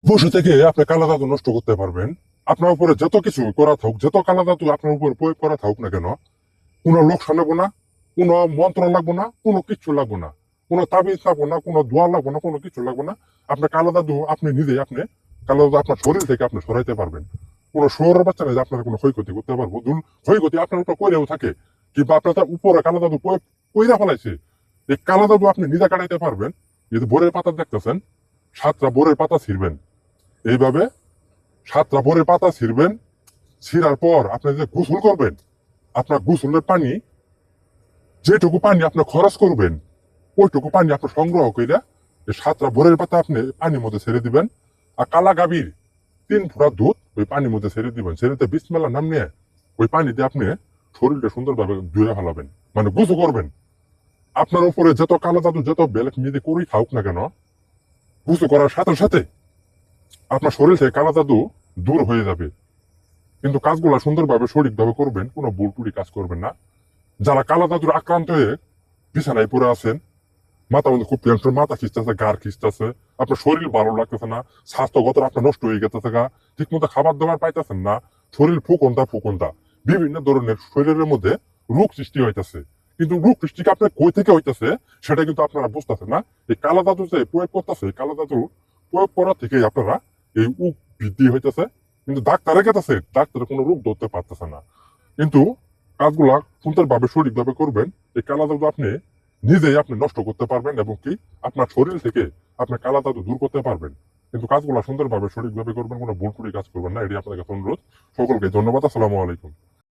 বসে থেকে আপনি কালা জাদু নষ্ট করতে পারবেন। আপনার উপরে যত কিছু করা থাকুক, যত কালা জাদু আপনার উপর প্রয়োগ করা থাকুক না কেন, কোনো লোকসান লাগবো না, কোনো মন্ত্র লাগবো না, কোনো কিচ্ছু লাগবো না, কোনো তাবিজ লাগবো না, কোনো দোয়া লাগবো না, কোনো কিছু লাগবো না। আপনার কালা জাদু আপনি নিজেই কালা জাদু আপনার শরীর থেকে আপনি সরাইতে পারবেন। কোনো শোয়ার বাচ্চা নেই যে আপনার কোনো ক্ষয়ক্ষতি করতে পারবো। ক্ষয়ক্ষতি আপনার উপর করেও থাকে, কিংবা আপনার তার উপরে কালা জাদু কইরা ফেলাইছে, এই কালা জাদু আপনি নিজে কাটাইতে পারবেন। যদি বোরের পাতা দেখতেছেন, 7টা বোরের পাতা ছিঁড়বেন। এইভাবে 7টা বোরের পাতা ছিঁড়বেন। ছিঁড়ার পর আপনি যে গোসল করবেন, আপনার গোসলের পানি, যেটুকু পানি আপনি খরচ করবেন, ওইটুকু পানি আপনি সংগ্রহ করে এই 7টা বোরের পাতা আপনি পানির মধ্যে ছেড়ে দিবেন। আর কালা গাভীর 3 ফোঁটা দুধ ওই পানির মধ্যে ছেড়ে দিবেন। ছেড়েতে বিসমিল্লাহ নাম নিয়ে ওই পানি দিয়ে আপনি শরীরটা সুন্দরভাবে ধুয়ে ফেলাবেন, মানে গোসল করবেন। আপনার উপরে যত কালা জাদু, যত বেলেক মেয়েদের করেই থাকুক না কেন, গোসল করার সাথে সাথে আপনার শরীর থেকে কালা জাদু দূর হয়ে যাবে। কিন্তু কাজগুলা সুন্দরভাবে সঠিকভাবে করবেন, কোনো ভুল টুটি কাজ করবেন না। যারা কালা জাদুর আক্রান্ত হয়ে বিছানায় পড়ে আছেন, মাথা মধ্যে খুব টেনশন, মাথা খিস্তাছে, গাড় খিস্তাছে, আপনার শরীর ভালো লাগতেছে না, স্বাস্থ্যগত আপনার নষ্ট হয়ে গেছে গা, ঠিক মতো খাবার দাবার পাইতেছেন না, শরীর ফুকনতা, বিভিন্ন ধরনের শরীরের মধ্যে রোগ সৃষ্টি হইতেছে। কিন্তু রোগ সৃষ্টিকে আপনার কই থেকে হইতেছে সেটা কিন্তু আপনারা বুঝতেছেন না। এই কালা জাদু যে প্রয়োগ করতেছে, কালা জাদু প্রয়োগ করা থেকে আপনারা এই রোগ বৃদ্ধি হইতেছে। কিন্তু ডাক্তারে গেতেছে, ডাক্তারে কোনো রোগ ধরতে পারতেছে না। কিন্তু কাজগুলা সুন্দরভাবে সঠিকভাবে করবেন, এই কালা জাদু আপনি নিজেই আপনি নষ্ট করতে পারবেন, এবং কি আপনার শরীর থেকে আপনার কালা জাদু দূর করতে পারবেন। কিন্তু কাজগুলো সুন্দরভাবে সঠিকভাবে করবেন, কোনো ভুল করে কাজ করবেন না, এটি আপনার কাছে অনুরোধ। সকলকে ধন্যবাদ। আসসালামু আলাইকুম।